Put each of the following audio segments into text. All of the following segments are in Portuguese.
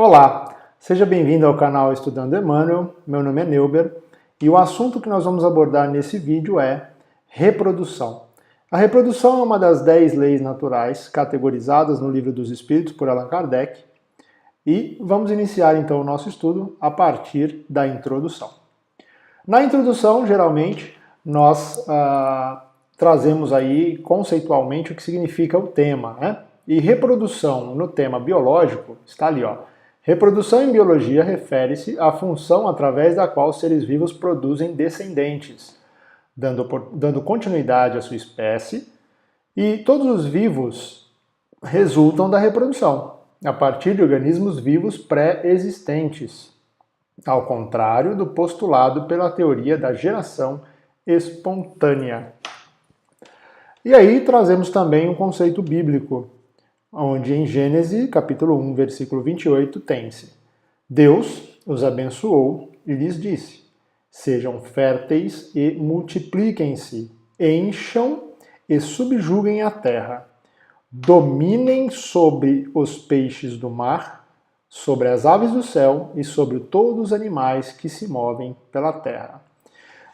Olá, seja bem-vindo ao canal Estudando Emmanuel, meu nome é Neuber e o assunto que nós vamos abordar nesse vídeo é reprodução. A reprodução é uma das 10 leis naturais categorizadas no Livro dos Espíritos por Allan Kardec e vamos iniciar então o nosso estudo a partir da introdução. Na introdução, geralmente, nós trazemos aí conceitualmente o que significa o tema, né? E reprodução no tema biológico está ali, ó. Reprodução em biologia refere-se à função através da qual os seres vivos produzem descendentes, dando continuidade à sua espécie, e todos os vivos resultam da reprodução, a partir de organismos vivos pré-existentes, ao contrário do postulado pela teoria da geração espontânea. E aí trazemos também um conceito bíblico, onde em Gênesis, capítulo 1, versículo 28, tem-se: Deus os abençoou e lhes disse: sejam férteis e multipliquem-se, encham e subjuguem a terra, dominem sobre os peixes do mar, sobre as aves do céu e sobre todos os animais que se movem pela terra.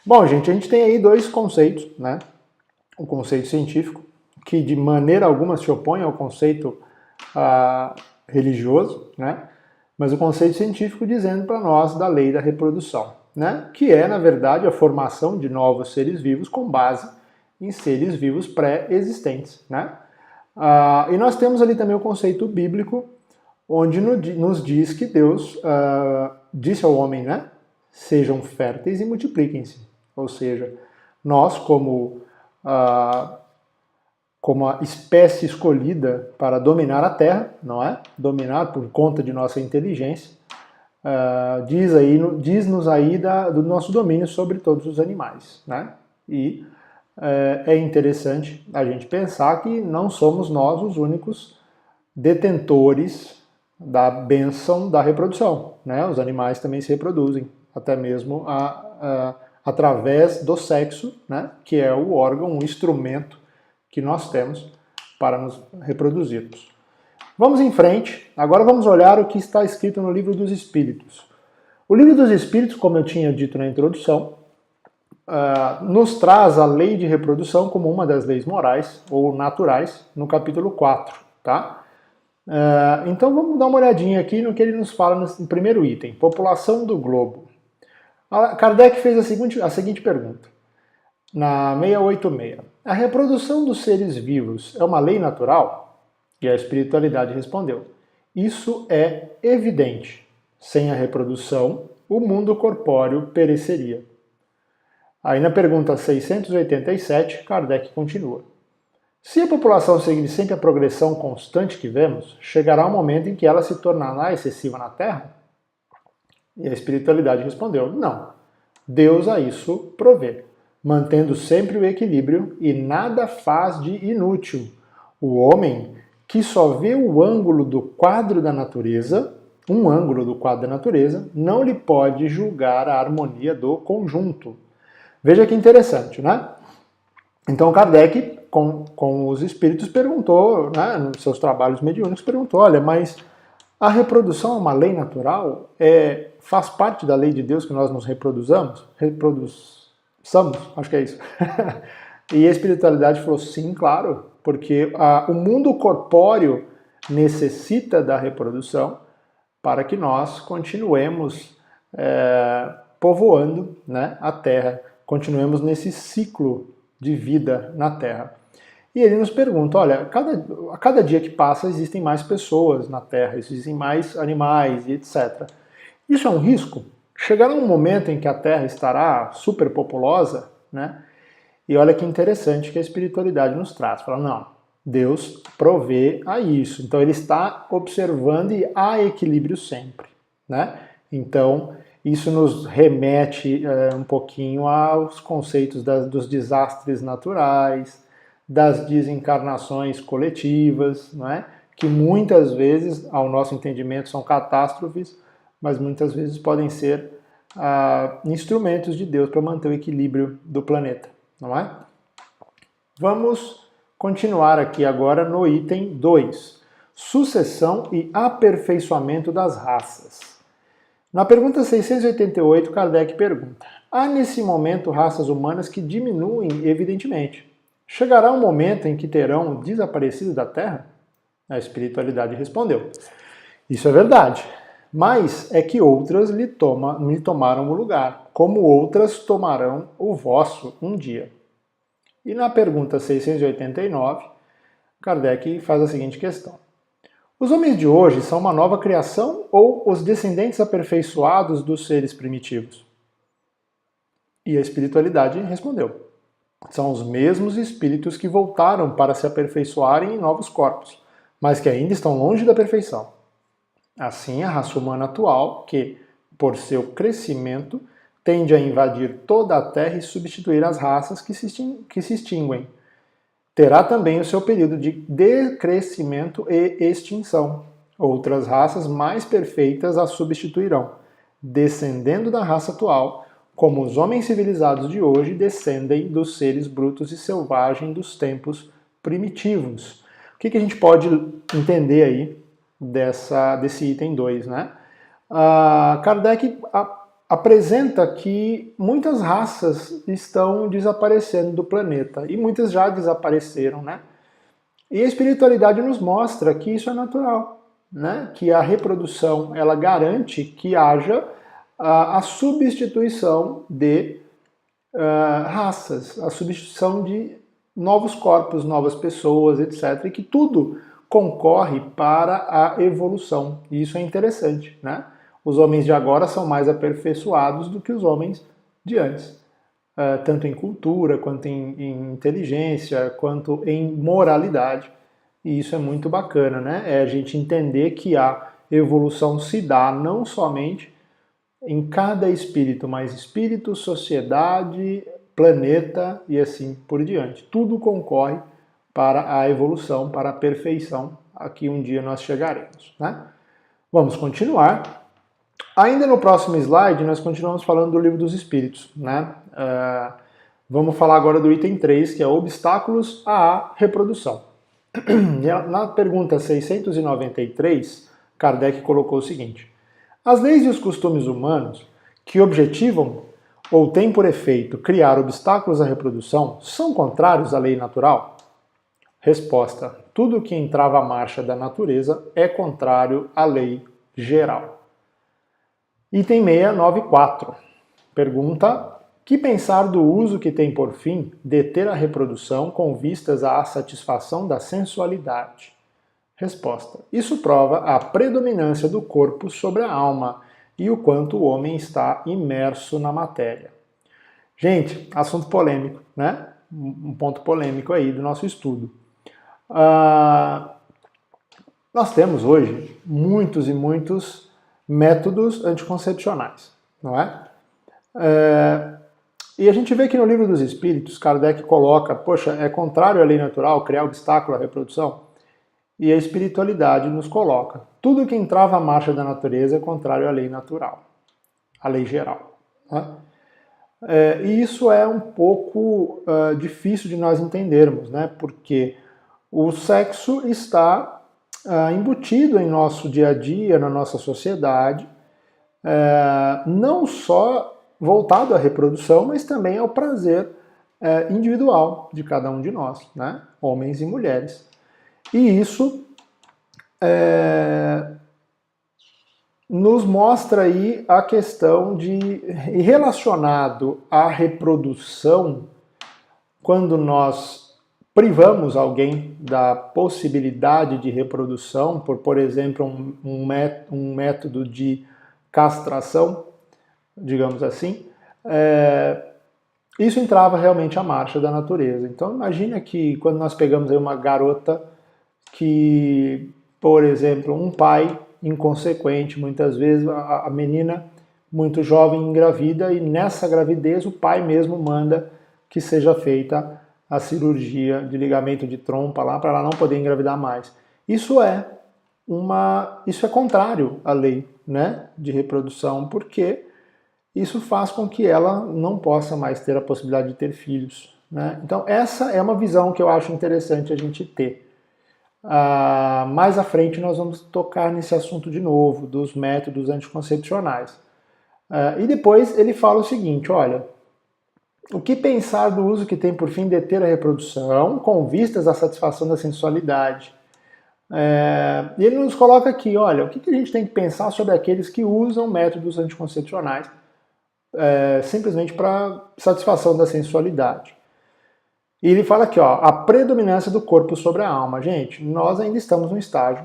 Bom, gente, a gente tem aí dois conceitos, né? O conceito científico, que de maneira alguma se opõe ao conceito religioso, né? Mas o conceito científico dizendo para nós da lei da reprodução, né? Que é, na verdade, a formação de novos seres vivos com base em seres vivos pré-existentes, né? E nós temos ali também o conceito bíblico, onde nos diz que Deus disse ao homem, né? Sejam férteis e multipliquem-se. Ou seja, nós como a espécie escolhida para dominar a Terra, não é? Dominar por conta de nossa inteligência, diz-nos aí do nosso domínio sobre todos os animais, né? E é interessante a gente pensar que não somos nós os únicos detentores da bênção da reprodução, né? Os animais também se reproduzem, até mesmo através do sexo, né? Que é o órgão, o instrumento que nós temos para nos reproduzirmos. Vamos em frente, agora vamos olhar o que está escrito no Livro dos Espíritos. O Livro dos Espíritos, como eu tinha dito na introdução, nos traz a lei de reprodução como uma das leis morais ou naturais no capítulo 4, tá? Então vamos dar uma olhadinha aqui no que ele nos fala no primeiro item, população do globo. Kardec fez a seguinte pergunta, na 686. A reprodução dos seres vivos é uma lei natural? E a espiritualidade respondeu: isso é evidente. Sem a reprodução, o mundo corpóreo pereceria. Aí na pergunta 687, Kardec continua: se a população seguir sempre a progressão constante que vemos, chegará um momento em que ela se tornará excessiva na Terra? E a espiritualidade respondeu: não. Deus a isso provê, mantendo sempre o equilíbrio e nada faz de inútil. O homem que só vê o ângulo do quadro da natureza, um ângulo do quadro da natureza, não lhe pode julgar a harmonia do conjunto. Veja que interessante, né? Então Kardec, com os espíritos, perguntou, né, nos seus trabalhos mediúnicos, perguntou: olha, mas a reprodução é uma lei natural? Faz parte da lei de Deus que nós nos reproduzamos? Acho que é isso. E a espiritualidade falou: sim, claro, porque o mundo corpóreo necessita da reprodução para que nós continuemos povoando, né, a Terra, continuemos nesse ciclo de vida na Terra. E ele nos pergunta: olha, a cada dia que passa existem mais pessoas na Terra, existem mais animais e etc. Isso é um risco? Chegará um momento em que a Terra estará superpopulosa, né? E olha que interessante que a espiritualidade nos traz. Fala: não, Deus provê a isso. Então ele está observando e há equilíbrio sempre, né? Então isso nos remete um pouquinho aos conceitos dos desastres naturais, das desencarnações coletivas, não é? Que muitas vezes, ao nosso entendimento, são catástrofes, mas muitas vezes podem ser instrumentos de Deus para manter o equilíbrio do planeta, não é? Vamos continuar aqui agora no item 2. sucessão e aperfeiçoamento das raças. Na pergunta 688, Kardec pergunta: há nesse momento raças humanas que diminuem evidentemente. Chegará um momento em que terão desaparecido da Terra? A espiritualidade respondeu: isso é verdade, mas é que outras lhe tomaram o lugar, como outras tomarão o vosso um dia. E na pergunta 689, Kardec faz a seguinte questão: os homens de hoje são uma nova criação ou os descendentes aperfeiçoados dos seres primitivos? E a espiritualidade respondeu: são os mesmos espíritos que voltaram para se aperfeiçoarem em novos corpos, mas que ainda estão longe da perfeição. Assim, a raça humana atual, que, por seu crescimento, tende a invadir toda a Terra e substituir as raças que se extinguem, terá também o seu período de decrescimento e extinção. Outras raças mais perfeitas a substituirão, descendendo da raça atual, como os homens civilizados de hoje descendem dos seres brutos e selvagens dos tempos primitivos. O que a gente pode entender aí desse item 2, né? Kardec apresenta que muitas raças estão desaparecendo do planeta e muitas já desapareceram, né? E a espiritualidade nos mostra que isso é natural, né? Que a reprodução ela garante que haja a substituição de raças, a substituição de novos corpos, novas pessoas, etc. E que tudo concorre para a evolução. E isso é interessante, né? Os homens de agora são mais aperfeiçoados do que os homens de antes, tanto em cultura, quanto em inteligência, quanto em moralidade. E isso é muito bacana, né? É a gente entender que a evolução se dá não somente em cada espírito, mas espírito, sociedade, planeta e assim por diante. Tudo concorre para a evolução, para a perfeição, a que um dia nós chegaremos, né? Vamos continuar. Ainda no próximo slide, nós continuamos falando do Livro dos Espíritos, né? Vamos falar agora do item 3, que é obstáculos à reprodução. Na pergunta 693, Kardec colocou o seguinte: as leis e os costumes humanos que objetivam ou têm por efeito criar obstáculos à reprodução são contrários à lei natural? Resposta: tudo que entrava à marcha da natureza é contrário à lei geral. Item 694. Pergunta: que pensar do uso que tem por fim deter a reprodução com vistas à satisfação da sensualidade? Resposta: isso prova a predominância do corpo sobre a alma e o quanto o homem está imerso na matéria. Gente, assunto polêmico, né? Um ponto polêmico aí do nosso estudo. Nós temos hoje muitos e muitos métodos anticoncepcionais, não é? E a gente vê que no Livro dos Espíritos, Kardec coloca, poxa, é contrário à lei natural criar obstáculo à reprodução? E a espiritualidade nos coloca, tudo que entrava à marcha da natureza é contrário à lei natural, à lei geral, né? E isso é um pouco difícil de nós entendermos, né? Porque o sexo está embutido em nosso dia a dia, na nossa sociedade, não só voltado à reprodução, mas também ao prazer individual de cada um de nós, né? Homens e mulheres. E isso nos mostra aí a questão de, relacionado à reprodução, quando nós privamos alguém da possibilidade de reprodução, por exemplo, um método de castração, digamos assim, isso entrava realmente à marcha da natureza. Então imagina que quando nós pegamos aí uma garota que, por exemplo, um pai inconsequente, muitas vezes a menina muito jovem engravida e nessa gravidez o pai mesmo manda que seja feita a cirurgia de ligamento de trompa lá para ela não poder engravidar mais. Isso é contrário à lei, né, de reprodução, porque isso faz com que ela não possa mais ter a possibilidade de ter filhos, né? Então essa é uma visão que eu acho interessante a gente ter. Mais à frente nós vamos tocar nesse assunto de novo, dos métodos anticoncepcionais. E depois ele fala o seguinte, olha, o que pensar do uso que tem por fim deter a reprodução, com vistas à satisfação da sensualidade? E ele nos coloca aqui, olha, o que a gente tem que pensar sobre aqueles que usam métodos anticoncepcionais simplesmente para satisfação da sensualidade. E ele fala aqui, ó, a predominância do corpo sobre a alma. Gente, nós ainda estamos no estágio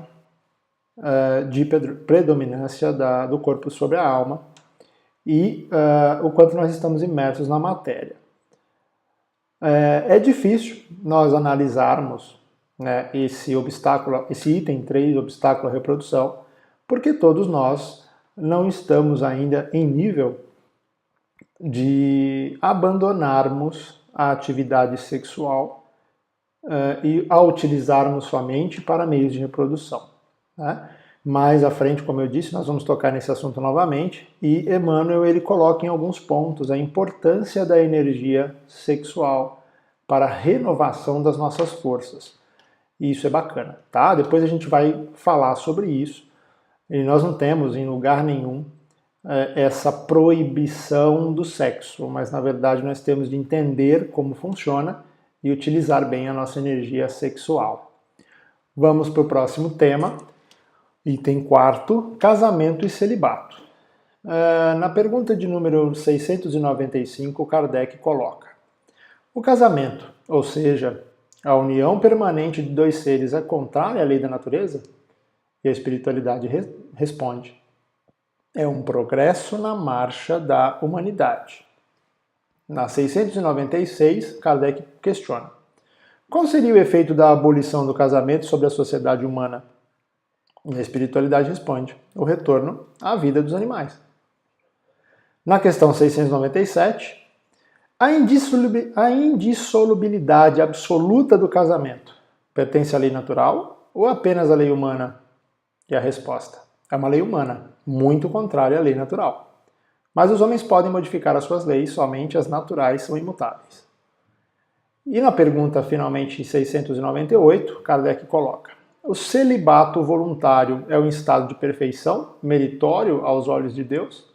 de predominância do corpo sobre a alma e o quanto nós estamos imersos na matéria. É difícil nós analisarmos, né, esse item 3, obstáculo à reprodução, porque todos nós não estamos ainda em nível de abandonarmos a atividade sexual e a utilizarmos somente para meios de reprodução. Né? Mais à frente, como eu disse, nós vamos tocar nesse assunto novamente, e Emmanuel ele coloca em alguns pontos a importância da energia sexual para a renovação das nossas forças. E isso é bacana, tá? Depois a gente vai falar sobre isso, e nós não temos em lugar nenhum essa proibição do sexo, mas na verdade nós temos de entender como funciona e utilizar bem a nossa energia sexual. Vamos para o próximo tema, item 4, casamento e celibato. Na pergunta de número 695, Kardec coloca: o casamento, ou seja, a união permanente de dois seres, é contrária à lei da natureza? E a espiritualidade responde: é um progresso na marcha da humanidade. Na 696, Kardec questiona: qual seria o efeito da abolição do casamento sobre a sociedade humana? E a espiritualidade responde: o retorno à vida dos animais. Na questão 697, a indissolubilidade absoluta do casamento pertence à lei natural ou apenas à lei humana? E a resposta: é uma lei humana, muito contrária à lei natural. Mas os homens podem modificar as suas leis, somente as naturais são imutáveis. E na pergunta, finalmente, 698, Kardec coloca: o celibato voluntário é um estado de perfeição, meritório aos olhos de Deus?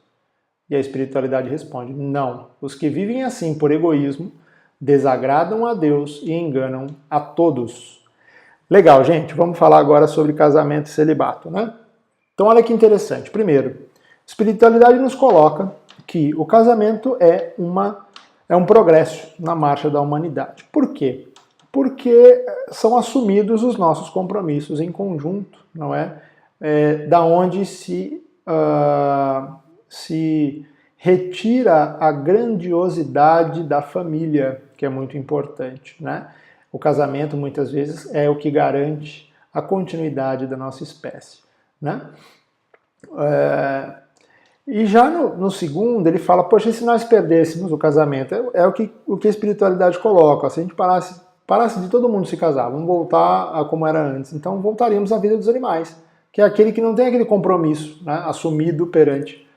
E a espiritualidade responde: não. Os que vivem assim por egoísmo desagradam a Deus e enganam a todos. Legal, gente. Vamos falar agora sobre casamento e celibato, né? Então, olha que interessante. Primeiro, a espiritualidade nos coloca que o casamento é um progresso na marcha da humanidade. Por quê? Porque são assumidos os nossos compromissos em conjunto, não é? Da onde se retira a grandiosidade da família, que é muito importante, né? O casamento, muitas vezes, é o que garante a continuidade da nossa espécie, né? E já no segundo, ele fala: poxa, e se nós perdêssemos o casamento? É o que a espiritualidade coloca. Se a gente parasse de todo mundo se casar, vamos voltar a como era antes. Então voltaríamos à vida dos animais, que é aquele que não tem aquele compromisso, né, assumido perante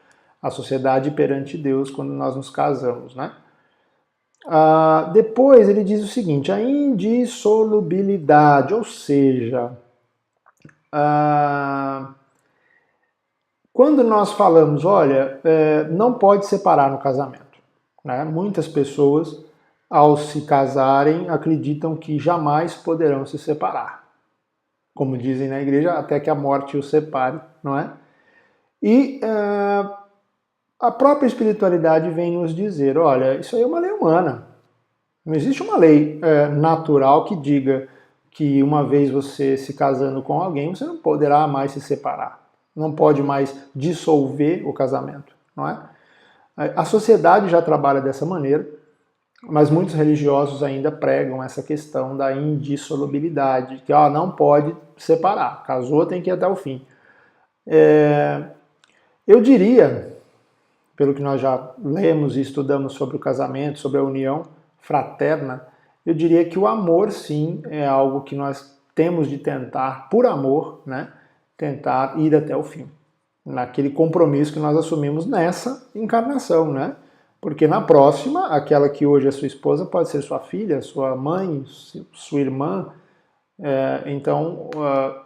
a sociedade, perante Deus, quando nós nos casamos, né? Depois ele diz o seguinte: a indissolubilidade, ou seja, quando nós falamos, olha, não pode separar no casamento, né? Muitas pessoas, ao se casarem, acreditam que jamais poderão se separar. Como dizem na igreja, até que a morte os separe, não é? E a própria espiritualidade vem nos dizer: olha, isso aí é uma lei humana. Não existe uma lei natural que diga que uma vez você se casando com alguém, você não poderá mais se separar. Não pode mais dissolver o casamento, não é? A sociedade já trabalha dessa maneira, mas muitos religiosos ainda pregam essa questão da indissolubilidade, que não pode separar, casou tem que ir até o fim. Eu diria, pelo que nós já lemos e estudamos sobre o casamento, sobre a união fraterna, eu diria que o amor, sim, é algo que nós temos de tentar, por amor, né, tentar ir até o fim, naquele compromisso que nós assumimos nessa encarnação, né? Porque na próxima, aquela que hoje é sua esposa pode ser sua filha, sua mãe, sua irmã, Então,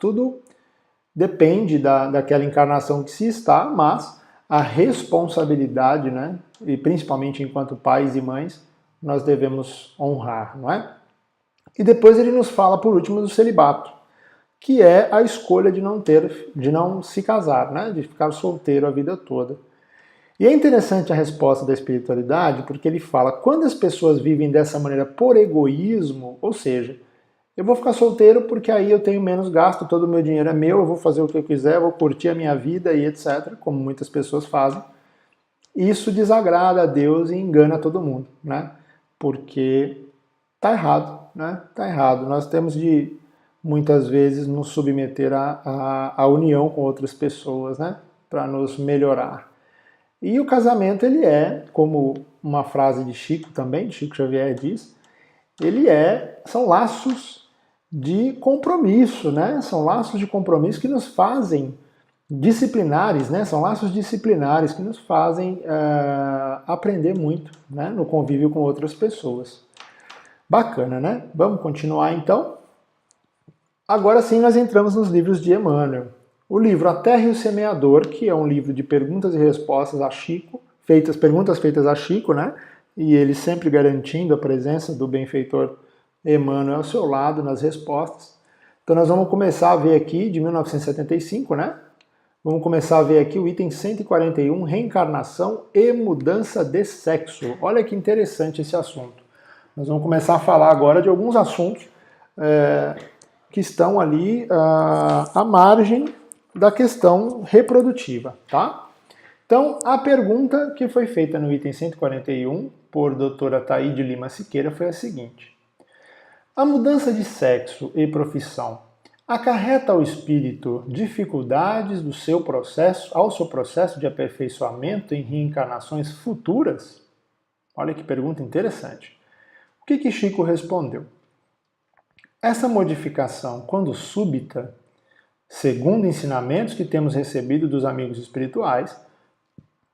tudo depende daquela encarnação que se está, mas a responsabilidade, né, e principalmente enquanto pais e mães, nós devemos honrar, não é? E depois ele nos fala, por último, do celibato, que é a escolha de não se casar, né, de ficar solteiro a vida toda. E é interessante a resposta da espiritualidade, porque ele fala, quando as pessoas vivem dessa maneira por egoísmo, ou seja, eu vou ficar solteiro porque aí eu tenho menos gasto, todo o meu dinheiro é meu, eu vou fazer o que eu quiser, vou curtir a minha vida e etc., como muitas pessoas fazem. Isso desagrada a Deus e engana todo mundo, né? Porque tá errado, né? Tá errado. Nós temos de, muitas vezes, nos submeter à união com outras pessoas, né? Para nos melhorar. E o casamento, ele é, como uma frase de Chico também, de Chico Xavier diz, são laços de compromisso, né? São laços de compromisso que nos fazem disciplinares, né? São laços disciplinares que nos fazem aprender muito, né? No convívio com outras pessoas. Bacana, né? Vamos continuar então? Agora sim nós entramos nos livros de Emmanuel. O livro A Terra e o Semeador, que é um livro de perguntas e respostas a Chico, perguntas feitas a Chico, né? E ele sempre garantindo a presença do benfeitor Emmanuel ao seu lado nas respostas. Então nós vamos começar a ver aqui, de 1975, né? Vamos começar a ver aqui o item 141, reencarnação e mudança de sexo. Olha que interessante esse assunto. Nós vamos começar a falar agora de alguns assuntos que estão ali à margem da questão reprodutiva, tá? Então, a pergunta que foi feita no item 141 por doutora Taíde Lima Siqueira foi a seguinte: a mudança de sexo e profissão acarreta ao espírito dificuldades ao seu processo de aperfeiçoamento em reencarnações futuras? Olha que pergunta interessante. O que Chico respondeu? Essa modificação, quando súbita, segundo ensinamentos que temos recebido dos amigos espirituais,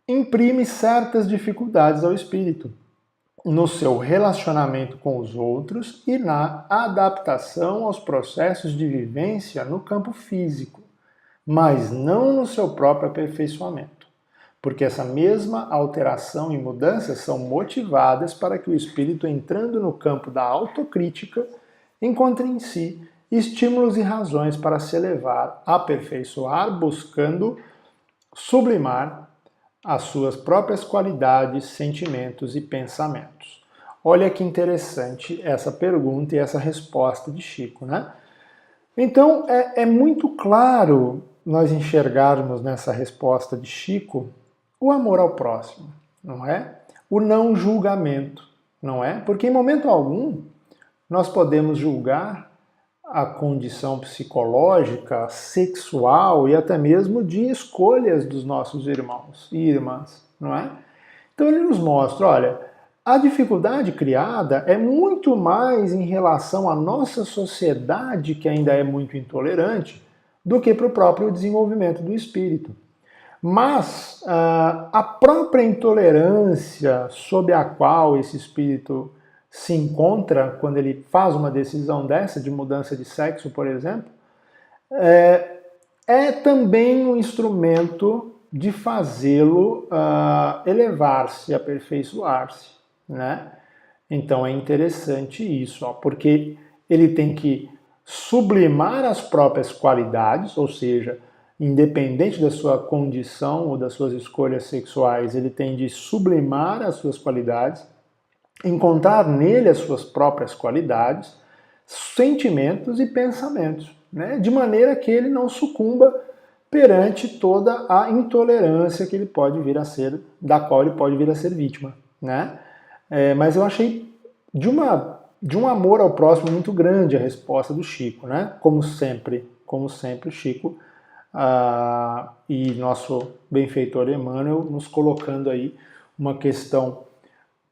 imprime certas dificuldades ao espírito no seu relacionamento com os outros e na adaptação aos processos de vivência no campo físico, mas não no seu próprio aperfeiçoamento, porque essa mesma alteração e mudança são motivadas para que o espírito, entrando no campo da autocrítica, encontre em si estímulos e razões para se elevar, aperfeiçoar, buscando sublimar as suas próprias qualidades, sentimentos e pensamentos. Olha que interessante essa pergunta e essa resposta de Chico, né? Então, é muito claro nós enxergarmos nessa resposta de Chico o amor ao próximo, não é? O não julgamento, não é? Porque em momento algum nós podemos julgar a condição psicológica, sexual e até mesmo de escolhas dos nossos irmãos e irmãs, não é? Então ele nos mostra, olha, a dificuldade criada é muito mais em relação à nossa sociedade, que ainda é muito intolerante, do que para o próprio desenvolvimento do espírito. Mas a própria intolerância sob a qual esse espírito se encontra quando ele faz uma decisão dessa, de mudança de sexo, por exemplo, é também um instrumento de fazê-lo elevar-se, aperfeiçoar-se, né? Então é interessante isso, porque ele tem que sublimar as próprias qualidades, ou seja, independente da sua condição ou das suas escolhas sexuais, ele tem de sublimar as suas qualidades, encontrar nele as suas próprias qualidades, sentimentos e pensamentos, né? De maneira que ele não sucumba perante toda a intolerância que ele pode vir a ser, da qual ele pode vir a ser vítima, né? Mas eu achei de um amor ao próximo muito grande a resposta do Chico, né? Como sempre o Chico e nosso benfeitor Emmanuel nos colocando aí uma questão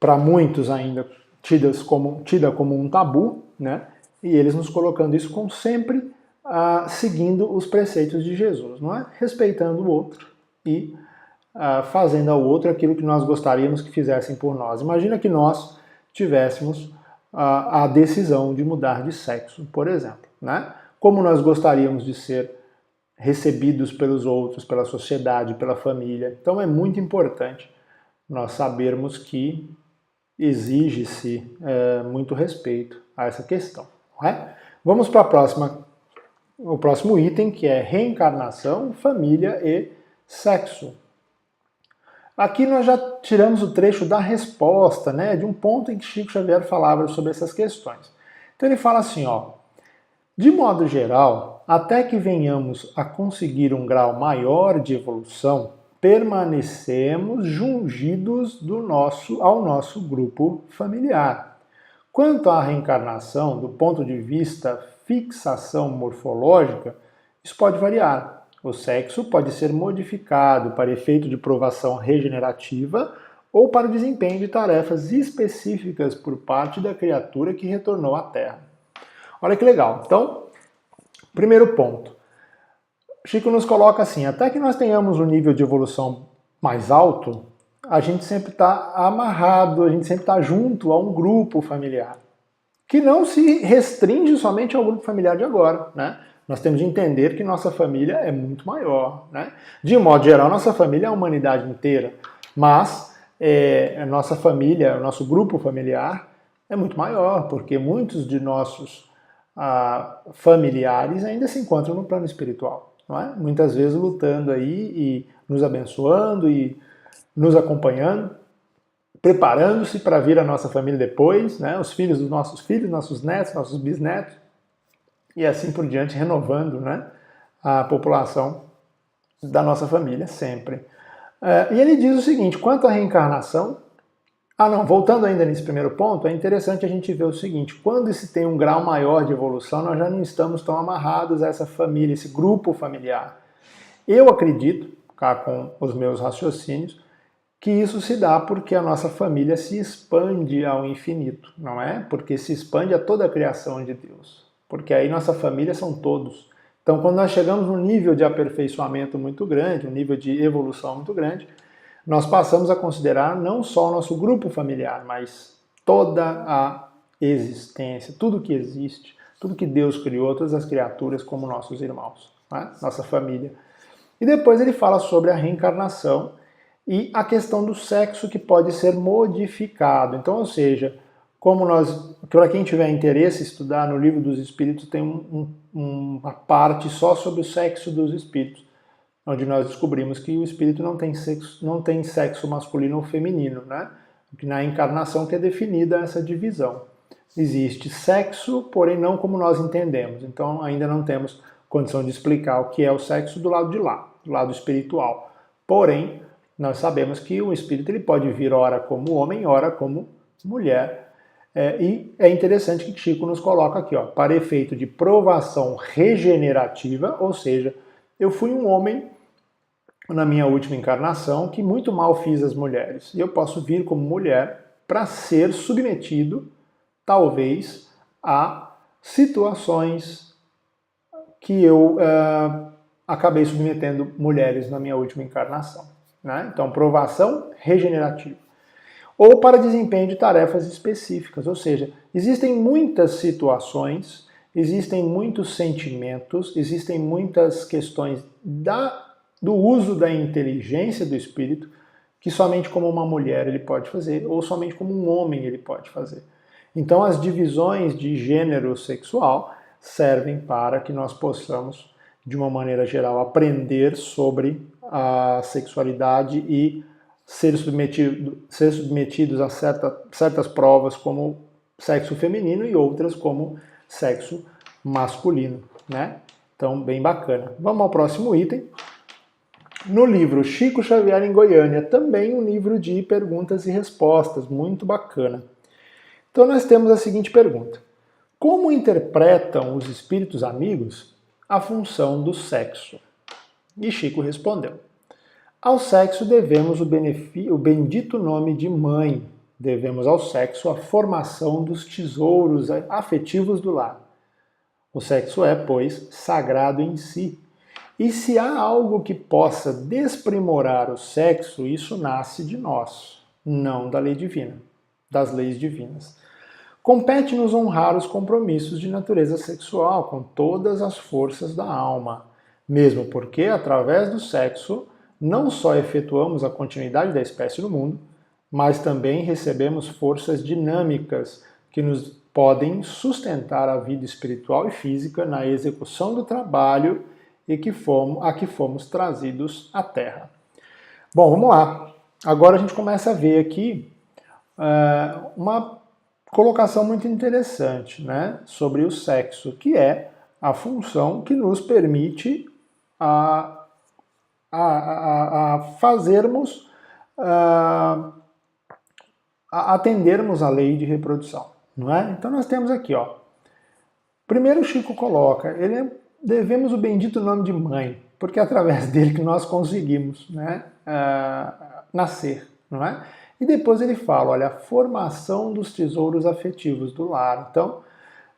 para muitos ainda tida como um tabu, né? E eles nos colocando isso como sempre seguindo os preceitos de Jesus, não é? Respeitando o outro e fazendo ao outro aquilo que nós gostaríamos que fizessem por nós. Imagina que nós tivéssemos a decisão de mudar de sexo, por exemplo. né? Como nós gostaríamos de ser recebidos pelos outros, pela sociedade, pela família. Então é muito importante nós sabermos que exige-se muito respeito a essa questão. Não é? Vamos para o próximo item, que é reencarnação, família e sexo. Aqui nós já tiramos o trecho da resposta, né, de um ponto em que Chico Xavier falava sobre essas questões. Então ele fala assim, ó, de modo geral, até que venhamos a conseguir um grau maior de evolução, permanecemos jungidos ao nosso grupo familiar. Quanto à reencarnação, do ponto de vista fixação morfológica, isso pode variar. O sexo pode ser modificado para efeito de provação regenerativa ou para o desempenho de tarefas específicas por parte da criatura que retornou à Terra. Olha que legal. Então, primeiro ponto. Chico nos coloca assim, até que nós tenhamos um nível de evolução mais alto, a gente sempre está amarrado, a gente sempre está junto a um grupo familiar, que não se restringe somente ao grupo familiar de agora, né? Nós temos de entender que nossa família é muito maior, né? De modo geral, nossa família é a humanidade inteira, mas a nossa família, o nosso grupo familiar é muito maior, porque muitos de nossos familiares ainda se encontram no plano espiritual, não é? Muitas vezes lutando aí e nos abençoando e nos acompanhando, preparando-se para vir a nossa família depois, né? Os filhos dos nossos filhos, nossos netos, nossos bisnetos, e assim por diante, renovando, né, a população da nossa família sempre. E ele diz o seguinte, quanto à reencarnação, voltando ainda nesse primeiro ponto, é interessante a gente ver o seguinte, quando se tem um grau maior de evolução, nós já não estamos tão amarrados a essa família, esse grupo familiar. Eu acredito, cá com os meus raciocínios, que isso se dá porque a nossa família se expande ao infinito, não é? Porque se expande a toda a criação de Deus. Porque aí nossa família são todos. Então, quando nós chegamos num nível de aperfeiçoamento muito grande, um nível de evolução muito grande, nós passamos a considerar não só o nosso grupo familiar, mas toda a existência, tudo que existe, tudo que Deus criou, todas as criaturas como nossos irmãos, né? Nossa família. E depois ele fala sobre a reencarnação e a questão do sexo que pode ser modificado. Então, ou seja, para quem tiver interesse em estudar no Livro dos Espíritos, tem uma parte só sobre o sexo dos espíritos, onde nós descobrimos que o espírito não tem sexo masculino ou feminino, né? Na encarnação que é definida essa divisão. Existe sexo, porém não como nós entendemos. Então ainda não temos condição de explicar o que é o sexo do lado de lá, do lado espiritual. Porém, nós sabemos que o espírito ele pode vir ora como homem, ora como mulher. E é interessante que Chico nos coloca aqui, ó, para efeito de provação regenerativa, ou seja, eu fui um homem na minha última encarnação que muito mal fiz às mulheres. E eu posso vir como mulher para ser submetido, talvez, a situações que eu acabei submetendo mulheres na minha última encarnação, né? Então, provação regenerativa. Ou para desempenho de tarefas específicas, ou seja, existem muitas situações, existem muitos sentimentos, existem muitas questões do uso da inteligência do espírito que somente como uma mulher ele pode fazer, ou somente como um homem ele pode fazer. Então as divisões de gênero sexual servem para que nós possamos, de uma maneira geral, aprender sobre a sexualidade e ser submetidos a certas provas como sexo feminino e outras como sexo masculino, né? Então, bem bacana. Vamos ao próximo item. No livro Chico Xavier em Goiânia, também um livro de perguntas e respostas, muito bacana. Então, nós temos a seguinte pergunta. Como interpretam os espíritos amigos a função do sexo? E Chico respondeu. Ao sexo devemos o bendito nome de mãe. Devemos ao sexo a formação dos tesouros afetivos do lar. O sexo é, pois, sagrado em si. E se há algo que possa desprimorar o sexo, isso nasce de nós, não da lei divina, das leis divinas. Compete-nos honrar os compromissos de natureza sexual com todas as forças da alma, mesmo porque, através do sexo, não só efetuamos a continuidade da espécie no mundo, mas também recebemos forças dinâmicas que nos podem sustentar a vida espiritual e física na execução do trabalho a que fomos trazidos à Terra. Bom, vamos lá. Agora a gente começa a ver aqui uma colocação muito interessante, né, sobre o sexo, que é a função que nos permite fazermos, atendermos a lei de reprodução, não é? Então nós temos aqui, ó, primeiro Chico coloca, devemos o bendito nome de mãe, porque é através dele que nós conseguimos, né, nascer, não é? E depois ele fala, olha, a formação dos tesouros afetivos do lar. Então,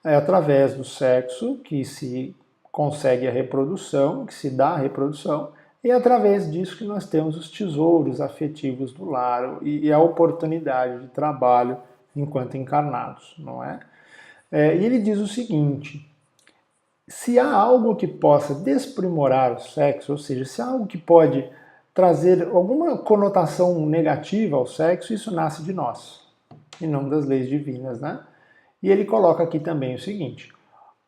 é através do sexo que se consegue a reprodução, que se dá a reprodução, e é através disso que nós temos os tesouros afetivos do lar e a oportunidade de trabalho enquanto encarnados, não é? E ele diz o seguinte, se há algo que possa desprimorar o sexo, ou seja, se há algo que pode trazer alguma conotação negativa ao sexo, isso nasce de nós, e não das leis divinas, né? E ele coloca aqui também o seguinte,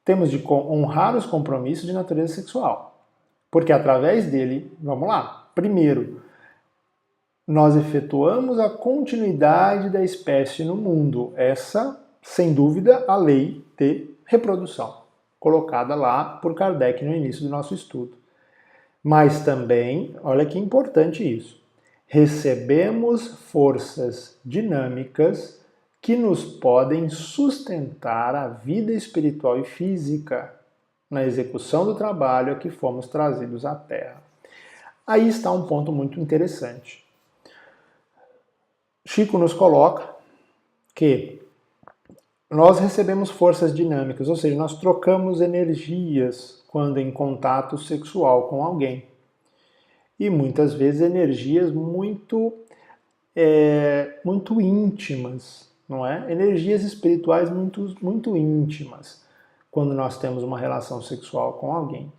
temos de honrar os compromissos de natureza sexual, porque através dele, vamos lá, primeiro, nós efetuamos a continuidade da espécie no mundo, essa, sem dúvida, a lei de reprodução, colocada lá por Kardec no início do nosso estudo. Mas também, olha que importante isso, recebemos forças dinâmicas que nos podem sustentar a vida espiritual e física na execução do trabalho a que fomos trazidos à Terra. Aí está um ponto muito interessante. Chico nos coloca que nós recebemos forças dinâmicas, ou seja, nós trocamos energias quando em contato sexual com alguém. E muitas vezes energias muito íntimas, não é? Energias espirituais muito íntimas, quando nós temos uma relação sexual com alguém.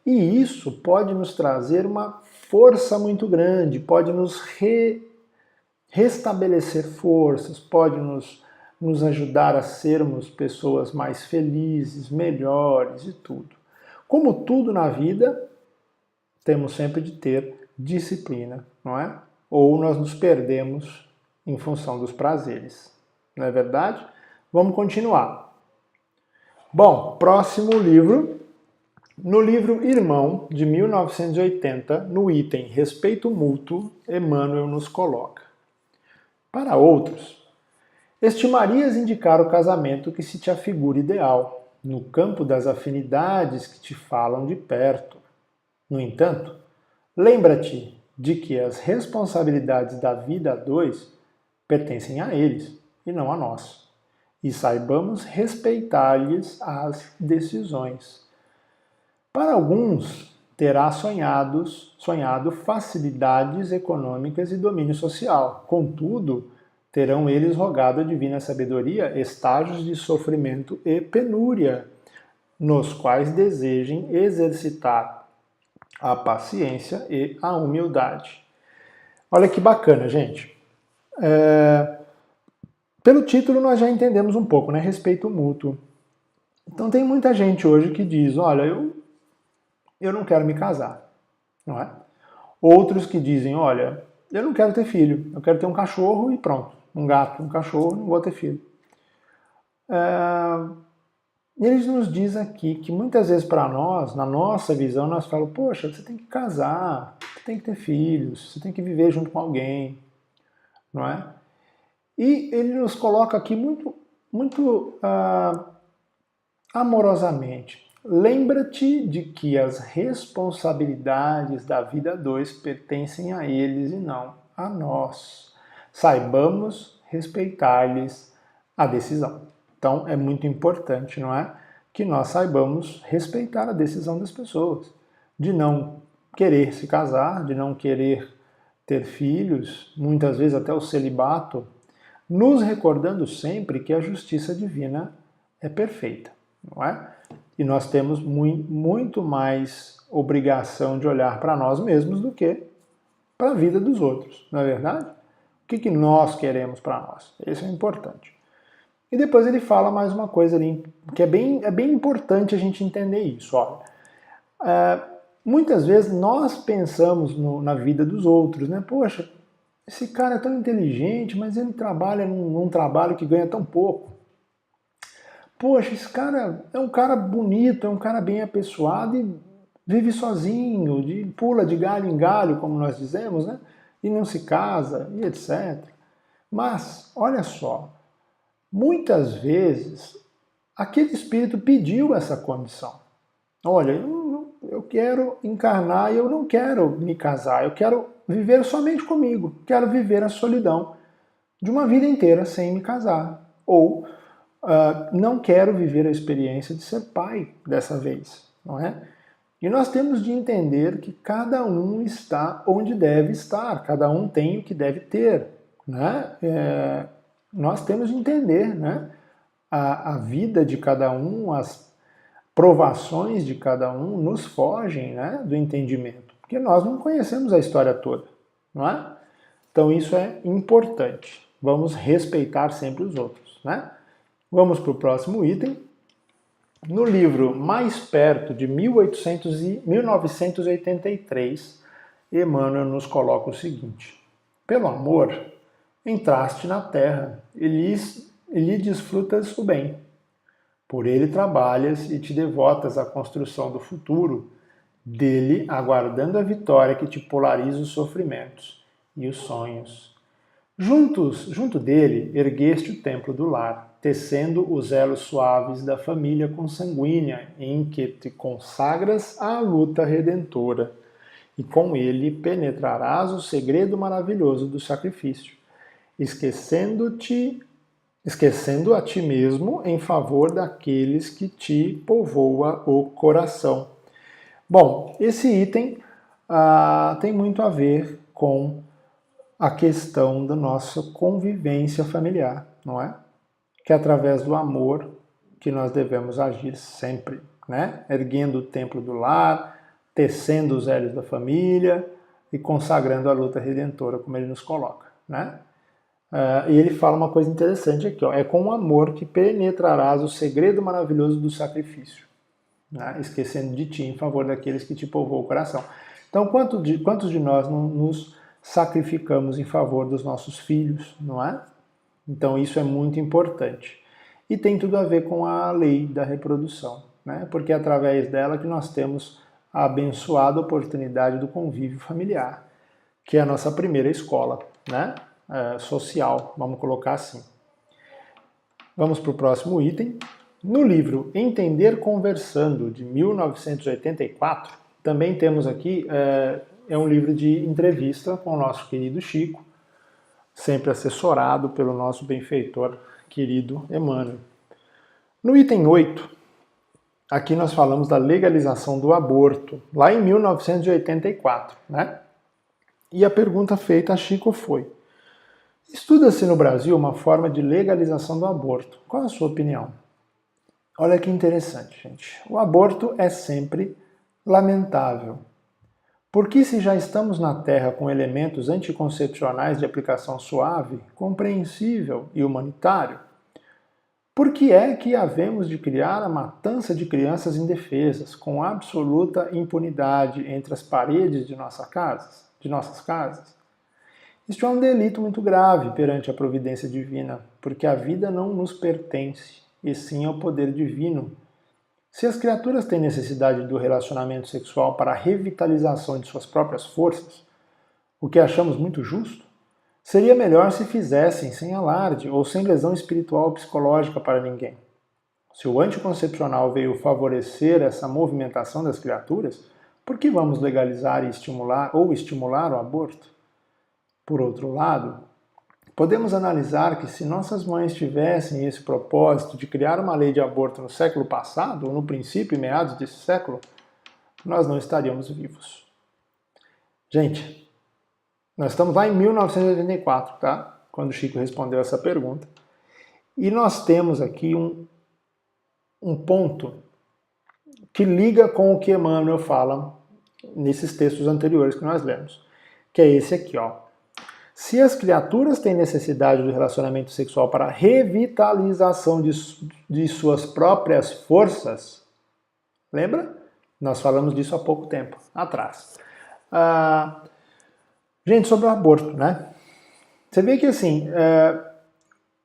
E isso pode nos trazer uma força muito grande, pode nos restabelecer forças, pode nos ajudar a sermos pessoas mais felizes, melhores e tudo. Como tudo na vida, temos sempre de ter disciplina, não é? Ou nós nos perdemos em função dos prazeres. Não é verdade? Vamos continuar. Bom, próximo livro. No livro Irmão, de 1980, no item Respeito Mútuo, Emmanuel nos coloca. Para outros, estimarias indicar o casamento que se te afigura ideal, no campo das afinidades que te falam de perto. No entanto, lembra-te de que as responsabilidades da vida a dois pertencem a eles e não a nós, e saibamos respeitar-lhes as decisões. Para alguns, terá sonhado facilidades econômicas e domínio social. Contudo, terão eles rogado a divina sabedoria estágios de sofrimento e penúria, nos quais desejem exercitar a paciência e a humildade. Olha que bacana, gente. Pelo título nós já entendemos um pouco, né? Respeito mútuo. Então tem muita gente hoje que diz, olha, eu não quero me casar, não é? Outros que dizem, olha, eu não quero ter filho, eu quero ter um cachorro e pronto. Um gato, um cachorro, não vou ter filho. Eles nos dizem aqui que muitas vezes para nós, na nossa visão, nós falamos, poxa, você tem que casar, você tem que ter filhos, você tem que viver junto com alguém, não é? E ele nos coloca aqui muito amorosamente. Lembra-te de que as responsabilidades da vida a dois pertencem a eles e não a nós. Saibamos respeitar-lhes a decisão. Então é muito importante, não é? Que nós saibamos respeitar a decisão das pessoas, de não querer se casar, de não querer ter filhos, muitas vezes até o celibato nos recordando sempre que a justiça divina é perfeita, não é? E nós temos muito mais obrigação de olhar para nós mesmos do que para a vida dos outros, não é verdade? O que nós queremos para nós? Isso é importante. E depois ele fala mais uma coisa ali, que é bem importante a gente entender isso. Olha, muitas vezes nós pensamos na vida dos outros, né? Poxa, esse cara é tão inteligente, mas ele trabalha num trabalho que ganha tão pouco. Poxa, esse cara é um cara bonito, é um cara bem apessoado e vive sozinho, pula de galho em galho, como nós dizemos, né? E não se casa, e etc. Mas, olha só, muitas vezes aquele espírito pediu essa condição. Olha, eu quero encarnar e eu não quero me casar, eu quero viver somente comigo, quero viver a solidão de uma vida inteira sem me casar. Ou não quero viver a experiência de ser pai dessa vez, não é? E nós temos de entender que cada um está onde deve estar, cada um tem o que deve ter, né? Nós temos de entender, né? A vida de cada um, as provações de cada um nos fogem, né, do entendimento, porque nós não conhecemos a história toda, não é? Então isso é importante. Vamos respeitar sempre os outros, né? Vamos para o próximo item. No livro Mais Perto, de 1983, Emmanuel nos coloca o seguinte: pelo amor, entraste na terra e lhe desfrutas o bem. Por ele trabalhas e te devotas à construção do futuro, dele aguardando a vitória que te polariza os sofrimentos e os sonhos. Junto dele, ergueste o templo do lar, tecendo os elos suaves da família consanguínea, em que te consagras à luta redentora, e com ele penetrarás o segredo maravilhoso do sacrifício, esquecendo a ti mesmo em favor daqueles que te povoa o coração. Bom, esse item tem muito a ver com a questão da nossa convivência familiar, não é? Que é através do amor que nós devemos agir sempre, né? Erguendo o templo do lar, tecendo os elos da família e consagrando a luta redentora, como ele nos coloca, né? E ele fala uma coisa interessante aqui, ó, é com o amor que penetrarás o segredo maravilhoso do sacrifício, né? Esquecendo de ti em favor daqueles que te povoam o coração. Então, quantos de nós não nos sacrificamos em favor dos nossos filhos, não é? Então isso é muito importante. E tem tudo a ver com a lei da reprodução, né? Porque é através dela que nós temos a abençoada oportunidade do convívio familiar, que é a nossa primeira escola, né? Social, vamos colocar assim. Vamos para o próximo item. No livro Entender Conversando, de 1984, também temos aqui, é um livro de entrevista com o nosso querido Chico, sempre assessorado pelo nosso benfeitor querido Emmanuel. No item 8, aqui nós falamos da legalização do aborto, lá em 1984, né? E a pergunta feita a Chico foi: estuda-se no Brasil uma forma de legalização do aborto. Qual a sua opinião? Olha que interessante, gente. O aborto é sempre lamentável. Porque se já estamos na Terra com elementos anticoncepcionais de aplicação suave, compreensível e humanitário, por que é que havemos de criar a matança de crianças indefesas com absoluta impunidade entre as paredes de nossas casas? Isto é um delito muito grave perante a providência divina, porque a vida não nos pertence, e sim ao poder divino. Se as criaturas têm necessidade do relacionamento sexual para a revitalização de suas próprias forças, o que achamos muito justo, seria melhor se fizessem sem alarde ou sem lesão espiritual ou psicológica para ninguém. Se o anticoncepcional veio favorecer essa movimentação das criaturas, por que vamos legalizar e estimular o aborto? Por outro lado, podemos analisar que se nossas mães tivessem esse propósito de criar uma lei de aborto no século passado, ou no princípio e meados desse século, nós não estaríamos vivos. Gente, nós estamos lá em 1984, tá? quando o Chico respondeu essa pergunta. E nós temos aqui um ponto que liga com o que Emmanuel fala nesses textos anteriores que nós lemos, que é esse aqui, ó. Se as criaturas têm necessidade do relacionamento sexual para revitalização de suas próprias forças, lembra? Nós falamos disso há pouco tempo atrás. Gente, sobre o aborto, né? Você vê que assim,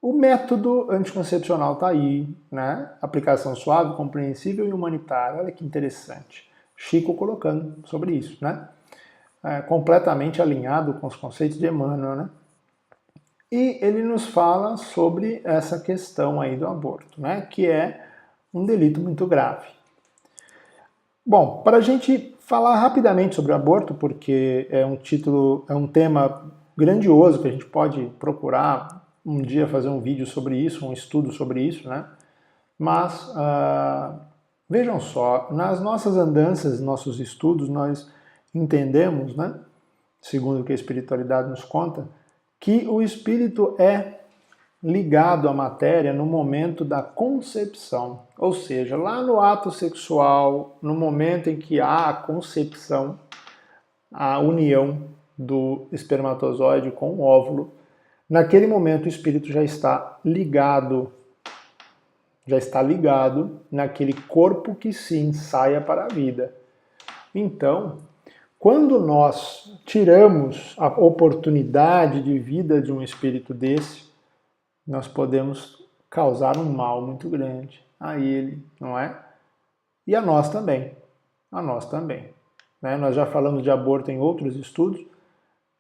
o método anticoncepcional está aí, né? Aplicação suave, compreensível e humanitária. Olha que interessante. Chico colocando sobre isso, né? Completamente alinhado com os conceitos de Emmanuel, né? E ele nos fala sobre essa questão aí do aborto, né? Que é um delito muito grave. Bom, para a gente falar rapidamente sobre o aborto, porque é um tema grandioso que a gente pode procurar um dia fazer um vídeo sobre isso, um estudo sobre isso, né? Mas vejam só, nas nossas andanças, nossos estudos, nós entendemos, né, segundo o que a espiritualidade nos conta, que o espírito é ligado à matéria no momento da concepção, ou seja, lá no ato sexual, no momento em que há a concepção, a união do espermatozoide com o óvulo, naquele momento o espírito já está ligado naquele corpo que se ensaia para a vida. Então, quando nós tiramos a oportunidade de vida de um espírito desse, nós podemos causar um mal muito grande a ele, não é? E a nós também. A nós também. Né? Nós já falamos de aborto em outros estudos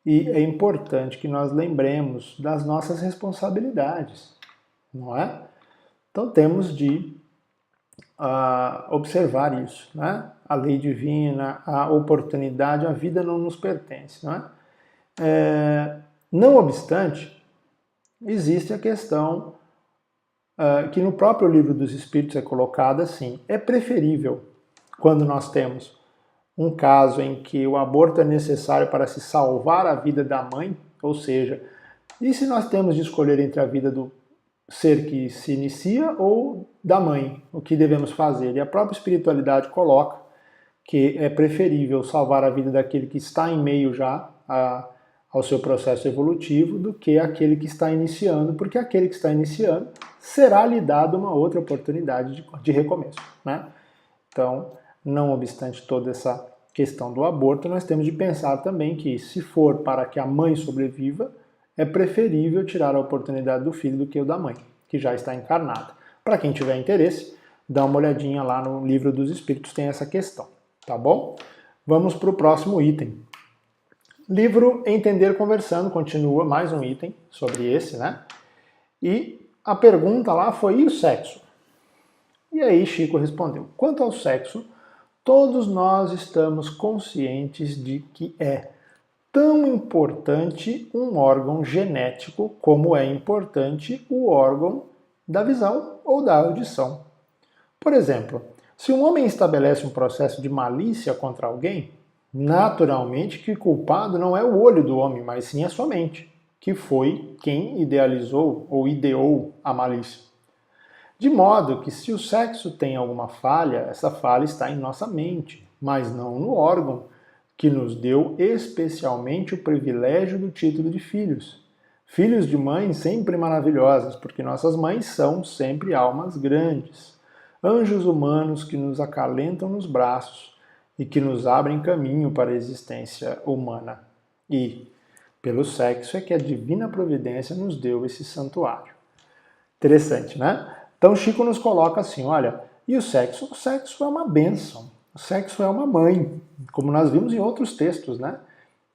e é importante que nós lembremos das nossas responsabilidades, não é? Então temos de observar isso, né? A lei divina, a oportunidade, a vida não nos pertence, não é? Não obstante, existe a questão que no próprio Livro dos Espíritos é colocada assim: é preferível, quando nós temos um caso em que o aborto é necessário para se salvar a vida da mãe, ou seja, e se nós temos de escolher entre a vida do ser que se inicia ou da mãe, o que devemos fazer? E a própria espiritualidade coloca que é preferível salvar a vida daquele que está em meio já ao seu processo evolutivo do que aquele que está iniciando, porque aquele que está iniciando será lhe dado uma outra oportunidade de recomeço, né? Então, não obstante toda essa questão do aborto, nós temos de pensar também que, se for para que a mãe sobreviva, é preferível tirar a oportunidade do filho do que o da mãe, que já está encarnada. Para quem tiver interesse, dá uma olhadinha lá no Livro dos Espíritos, tem essa questão, tá bom? Vamos para o próximo item. Livro Entender Conversando, continua mais um item sobre esse, né? E a pergunta lá foi: e o sexo? E aí Chico respondeu: quanto ao sexo, todos nós estamos conscientes de que é tão importante um órgão genético como é importante o órgão da visão ou da audição. Por exemplo, se um homem estabelece um processo de malícia contra alguém, naturalmente que o culpado não é o olho do homem, mas sim a sua mente, que foi quem idealizou ou ideou a malícia. De modo que, se o sexo tem alguma falha, essa falha está em nossa mente, mas não no órgão que nos deu especialmente o privilégio do título de filhos. Filhos de mães sempre maravilhosas, porque nossas mães são sempre almas grandes. Anjos humanos que nos acalentam nos braços e que nos abrem caminho para a existência humana. E, pelo sexo, é que a divina providência nos deu esse santuário. Interessante, né? Então Chico nos coloca assim: olha, e o sexo? O sexo é uma bênção. O sexo é uma mãe, como nós vimos em outros textos, né?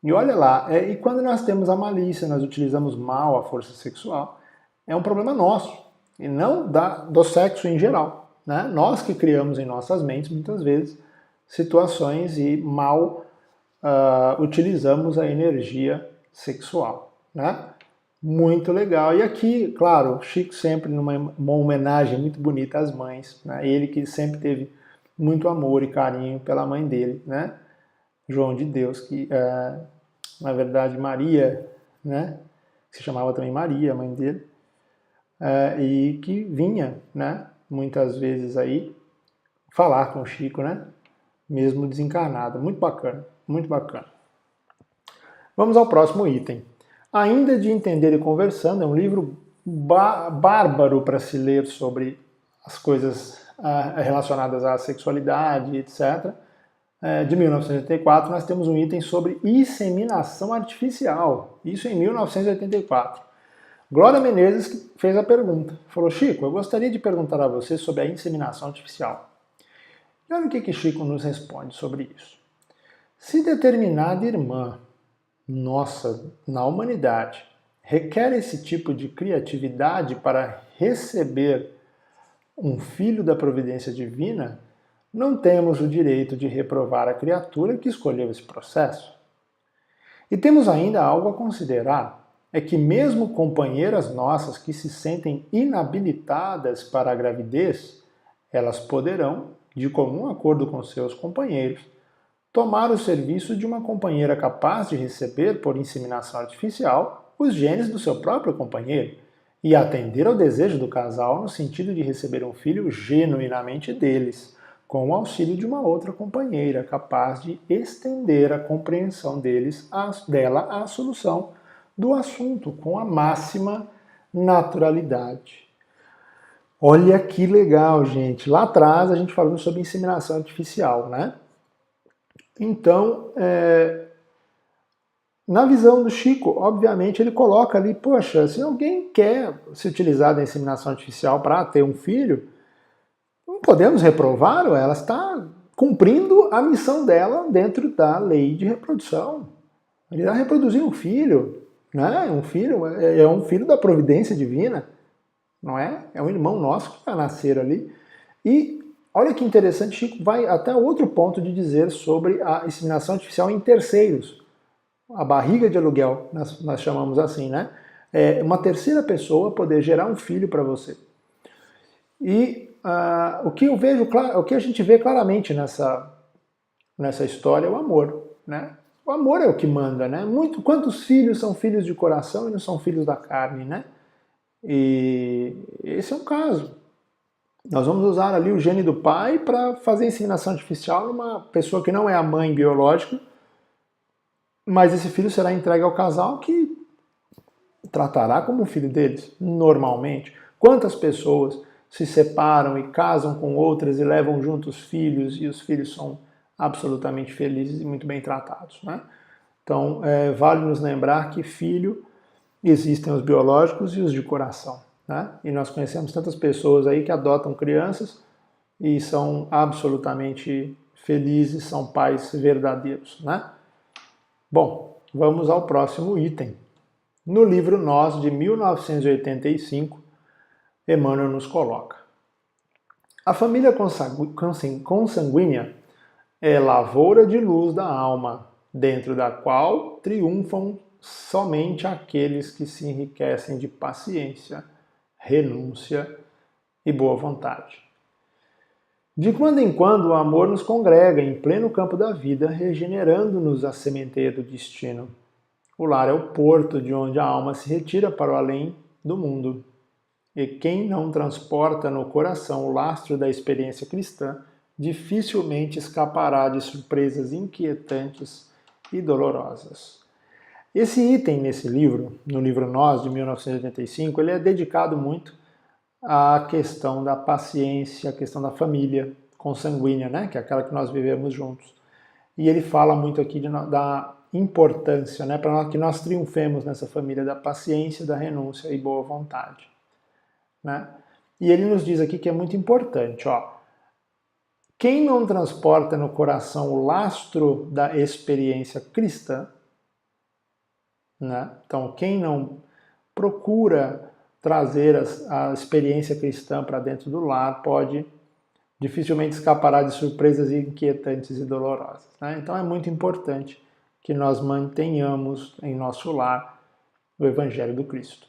E olha lá, e quando nós temos a malícia, nós utilizamos mal a força sexual, é um problema nosso, e não do sexo em geral, né? Nós que criamos em nossas mentes, muitas vezes, situações e mal utilizamos a energia sexual, né? Muito legal. E aqui, claro, Chico sempre numa homenagem muito bonita às mães, né? Ele que sempre teve muito amor e carinho pela mãe dele, né? João de Deus, que na verdade Maria, né? que se chamava também Maria, a mãe dele, e que vinha, né, muitas vezes aí, falar com o Chico, né, mesmo desencarnado. Muito bacana, muito bacana. Vamos ao próximo item. Ainda de Entender e Conversando, é um livro bárbaro para se ler sobre as coisas relacionadas à sexualidade, etc. De 1984, nós temos um item sobre inseminação artificial. Isso em 1984. Glória Menezes fez a pergunta. Falou, Chico, eu gostaria de perguntar a você sobre a inseminação artificial. E olha o que Chico nos responde sobre isso. Se determinada irmã nossa na humanidade requer esse tipo de criatividade para receber um filho da providência divina, não temos o direito de reprovar a criatura que escolheu esse processo. E temos ainda algo a considerar, é que mesmo companheiras nossas que se sentem inabilitadas para a gravidez, elas poderão, de comum acordo com seus companheiros, tomar o serviço de uma companheira capaz de receber por inseminação artificial os genes do seu próprio companheiro e atender ao desejo do casal no sentido de receber um filho genuinamente deles, com o auxílio de uma outra companheira capaz de estender a compreensão dela à solução do assunto com a máxima naturalidade. Olha que legal, gente. Lá atrás a gente falando sobre inseminação artificial, né? Então, na visão do Chico, obviamente ele coloca ali, poxa, se alguém quer se utilizar da inseminação artificial para ter um filho, não podemos reprová-lo, ela está cumprindo a missão dela dentro da lei de reprodução. Ele irá reproduzir um filho, né? Um filho é um filho da providência divina, não é? É um irmão nosso que vai nascer ali. E olha que interessante, Chico vai até outro ponto de dizer sobre a inseminação artificial em terceiros. A barriga de aluguel, nós chamamos assim, né? É uma terceira pessoa poder gerar um filho para você. E o que eu vejo, o que a gente vê claramente nessa história é o amor, né? O amor é o que manda, né? Quantos filhos são filhos de coração e não são filhos da carne, né? E esse é um caso. Nós vamos usar ali o gene do pai para fazer inseminação artificial numa pessoa que não é a mãe biológica, mas esse filho será entregue ao casal que tratará como um filho deles, normalmente. Quantas pessoas se separam e casam com outras e levam juntos filhos e os filhos são absolutamente felizes e muito bem tratados, né? Então, vale nos lembrar que filho existem os biológicos e os de coração, né? E nós conhecemos tantas pessoas aí que adotam crianças e são absolutamente felizes, são pais verdadeiros, né? Bom, vamos ao próximo item. No livro Nós, de 1985, Emmanuel nos coloca: a família consanguínea é lavoura de luz da alma, dentro da qual triunfam somente aqueles que se enriquecem de paciência, renúncia e boa vontade. De quando em quando o amor nos congrega em pleno campo da vida, regenerando-nos a sementeira do destino. O lar é o porto de onde a alma se retira para o além do mundo. E quem não transporta no coração o lastro da experiência cristã, dificilmente escapará de surpresas inquietantes e dolorosas. Esse item nesse livro, no livro Nós, de 1985, ele é dedicado muito à questão da paciência, à questão da família consanguínea, né? Que é aquela que nós vivemos juntos. E ele fala muito aqui da importância, né? Para que nós triunfemos nessa família da paciência, da renúncia e boa vontade, né? E ele nos diz aqui que é muito importante, ó. Quem não transporta no coração o lastro da experiência cristã, né? Então, quem não procura trazer a experiência cristã para dentro do lar pode dificilmente escapará de surpresas inquietantes e dolorosas, né? Então é muito importante que nós mantenhamos em nosso lar o Evangelho do Cristo,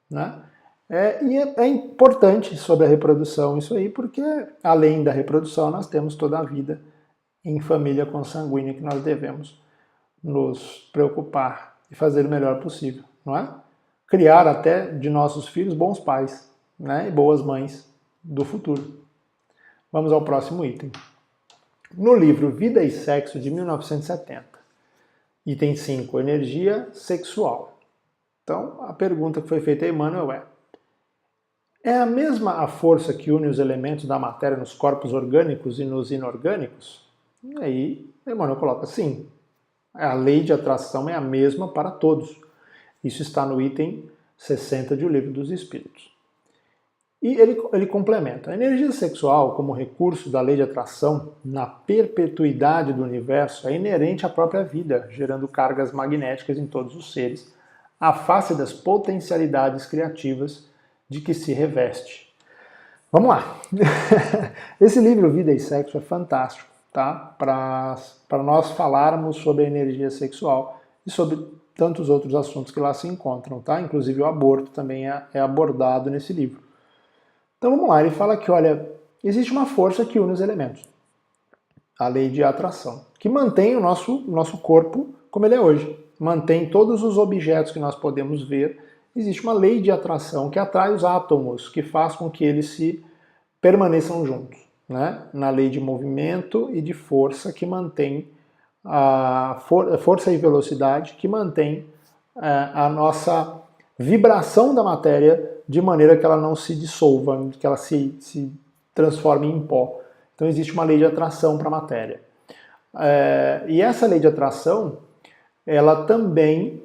né? E é importante sobre a reprodução isso aí, porque além da reprodução nós temos toda a vida em família consanguínea que nós devemos nos preocupar e fazer o melhor possível, não é? criar até de nossos filhos bons pais, né, e boas mães do futuro. Vamos ao próximo item. No livro Vida e Sexo, de 1970, item 5, energia sexual. Então, a pergunta que foi feita a Emmanuel é a mesma a força que une os elementos da matéria nos corpos orgânicos e nos inorgânicos? E aí, Emmanuel coloca sim. A lei de atração é a mesma para todos. Isso está no item 60 de O Livro dos Espíritos. E ele complementa. A energia sexual, como recurso da lei de atração, na perpetuidade do universo, é inerente à própria vida, gerando cargas magnéticas em todos os seres, à face das potencialidades criativas de que se reveste. Vamos lá! Esse livro, Vida e Sexo, é fantástico, tá? Para nós falarmos sobre a energia sexual e sobre tantos outros assuntos que lá se encontram, tá? Inclusive o aborto também é abordado nesse livro. Então vamos lá, ele fala que, olha, existe uma força que une os elementos, a lei de atração, que mantém o nosso corpo como ele é hoje, mantém todos os objetos que nós podemos ver. Existe uma lei de atração que atrai os átomos, que faz com que eles se permaneçam juntos, né? Na lei de movimento e de força que mantém força e velocidade que mantém a nossa vibração da matéria de maneira que ela não se dissolva, que ela se transforme em pó. Então existe uma lei de atração para a matéria. E essa lei de atração, ela também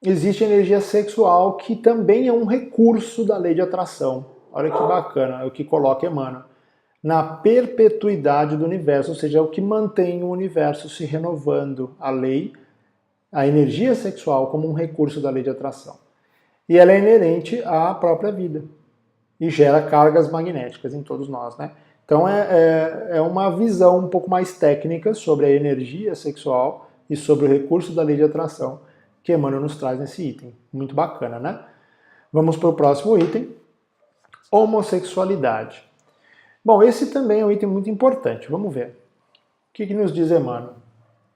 existe energia sexual, que também é um recurso da lei de atração. Olha que bacana, é o que coloca Emmanuel. Na perpetuidade do universo, ou seja, é o que mantém o universo se renovando, a energia sexual como um recurso da lei de atração. E ela é inerente à própria vida e gera cargas magnéticas em todos nós, né? Então é uma visão um pouco mais técnica sobre a energia sexual e sobre o recurso da lei de atração que Emmanuel nos traz nesse item. Muito bacana, né? Vamos para o próximo item, homossexualidade. Bom, esse também é um item muito importante. Vamos ver. O que nos diz Emmanuel?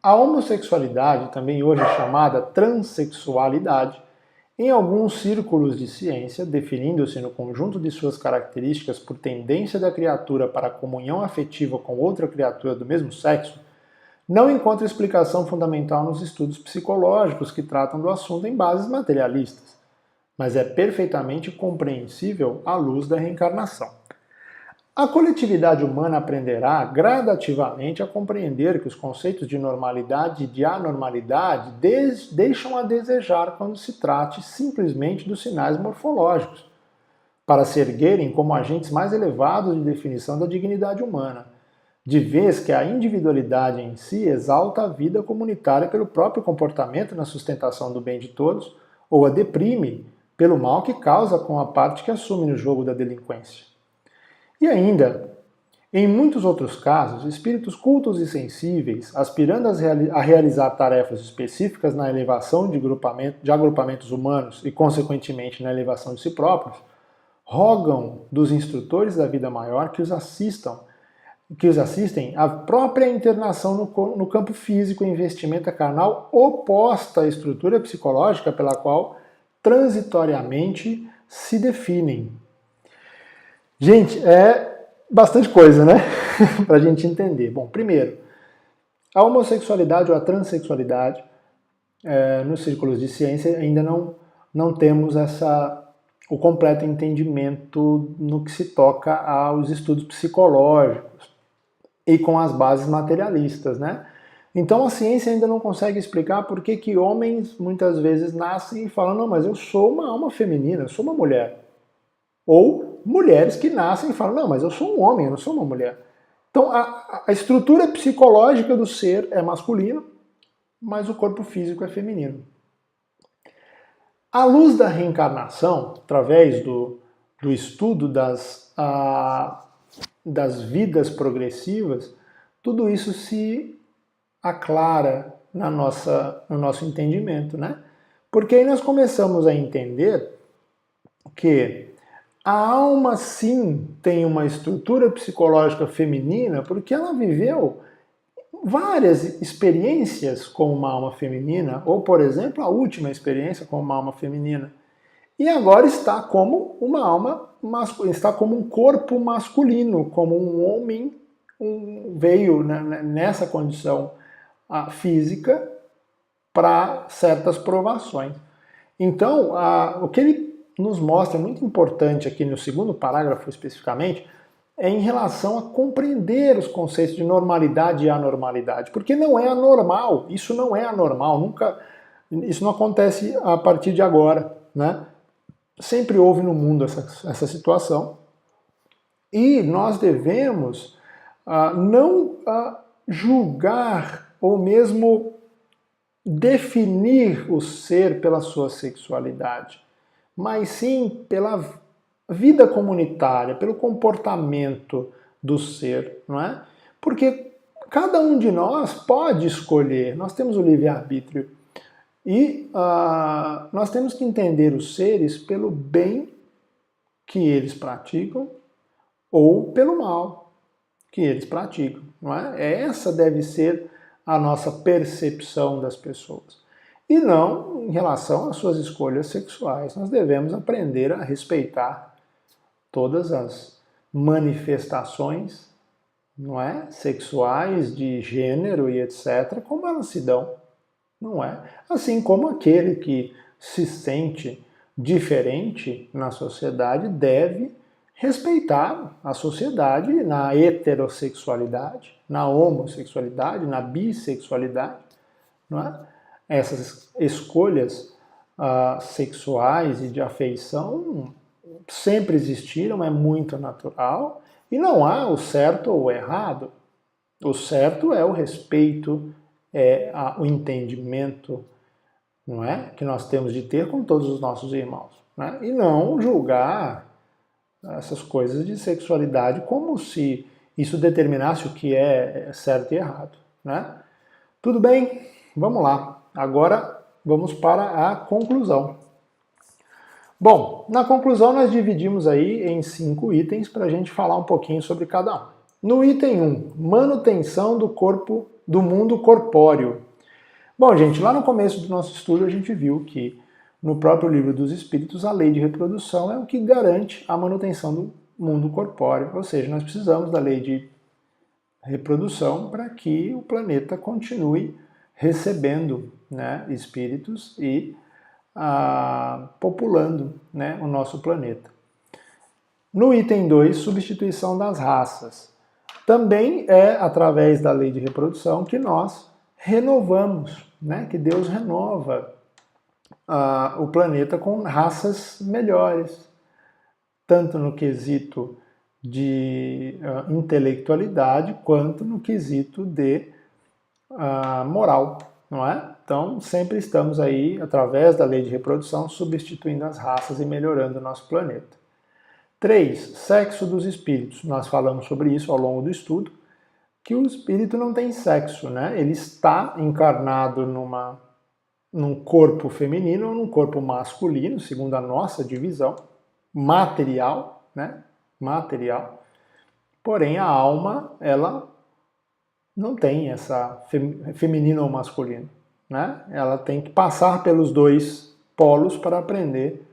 A homossexualidade, também hoje chamada transexualidade, em alguns círculos de ciência, definindo-se no conjunto de suas características por tendência da criatura para a comunhão afetiva com outra criatura do mesmo sexo, não encontra explicação fundamental nos estudos psicológicos que tratam do assunto em bases materialistas, mas é perfeitamente compreensível à luz da reencarnação. A coletividade humana aprenderá gradativamente a compreender que os conceitos de normalidade e de anormalidade deixam a desejar quando se trate simplesmente dos sinais morfológicos, para se erguerem como agentes mais elevados de definição da dignidade humana, de vez que a individualidade em si exalta a vida comunitária pelo próprio comportamento na sustentação do bem de todos, ou a deprime pelo mal que causa com a parte que assume no jogo da delinquência. E ainda, em muitos outros casos, espíritos cultos e sensíveis, aspirando a realizar tarefas específicas na elevação de agrupamentos humanos e, consequentemente, na elevação de si próprios, rogam dos instrutores da vida maior que os assistem à própria internação no campo físico e investimento carnal oposta à estrutura psicológica pela qual transitoriamente se definem. Gente, é bastante coisa, né? Para a gente entender. Bom, primeiro, a homossexualidade ou a transexualidade, nos círculos de ciência, ainda não temos o completo entendimento no que se toca aos estudos psicológicos e com as bases materialistas, né? Então a ciência ainda não consegue explicar por que homens muitas vezes nascem e falam, não, mas eu sou uma alma feminina, eu sou uma mulher. Ou mulheres que nascem e falam, não, mas eu sou um homem, eu não sou uma mulher. Então a estrutura psicológica do ser é masculina, mas o corpo físico é feminino. À luz da reencarnação, através do estudo das vidas progressivas, tudo isso se aclara no nosso entendimento, né? Porque aí nós começamos a entender que a alma, sim, tem uma estrutura psicológica feminina porque ela viveu várias experiências com uma alma feminina, ou, por exemplo, a última experiência com uma alma feminina, e agora está como uma alma masculina, está como um corpo masculino, como um homem veio nessa condição física para certas provações. Então, o que ele nos mostra, muito importante aqui no segundo parágrafo especificamente, é em relação a compreender os conceitos de normalidade e anormalidade, porque não é anormal, isso não é anormal, nunca, isso não acontece a partir de agora, né? Sempre houve no mundo essa situação, e nós devemos não julgar ou mesmo definir o ser pela sua sexualidade, mas sim pela vida comunitária, pelo comportamento do ser, não é? Porque cada um de nós pode escolher, nós temos o livre-arbítrio, e nós temos que entender os seres pelo bem que eles praticam ou pelo mal que eles praticam, não é? Essa deve ser a nossa percepção das pessoas. E não em relação às suas escolhas sexuais. Nós devemos aprender a respeitar todas as manifestações, não é? Sexuais, de gênero e etc., como elas se dão, não é? Assim como aquele que se sente diferente na sociedade deve respeitar a sociedade na heterossexualidade, na homossexualidade, na bissexualidade, não é? Essas escolhas sexuais e de afeição sempre existiram, é muito natural, e não há o certo ou o errado. O certo é o respeito, é o entendimento, não é? Que nós temos de ter com todos os nossos irmãos, né? E não julgar essas coisas de sexualidade como se isso determinasse o que é certo e errado, né? Tudo bem? Vamos lá. Agora vamos para a conclusão. Bom, na conclusão nós dividimos aí em 5 itens para a gente falar um pouquinho sobre cada um. No item 1, manutenção do corpo, do mundo corpóreo. Bom, gente, lá no começo do nosso estudo a gente viu que no próprio Livro dos Espíritos a lei de reprodução é o que garante a manutenção do mundo corpóreo, ou seja, nós precisamos da lei de reprodução para que o planeta continue recebendo, né, espíritos e populando, né, o nosso planeta. No item 2, substituição das raças. Também é através da lei de reprodução que nós renovamos, né, que Deus renova o planeta com raças melhores, tanto no quesito de intelectualidade quanto no quesito de moral, não é? Então, sempre estamos aí, através da lei de reprodução, substituindo as raças e melhorando o nosso planeta. 3. Sexo dos espíritos. Nós falamos sobre isso ao longo do estudo, que o espírito não tem sexo, né? Ele está encarnado num corpo feminino ou num corpo masculino, segundo a nossa divisão, material, né? Material. Porém, a alma, ela não tem essa feminino ou masculino, né? Ela tem que passar pelos dois polos para aprender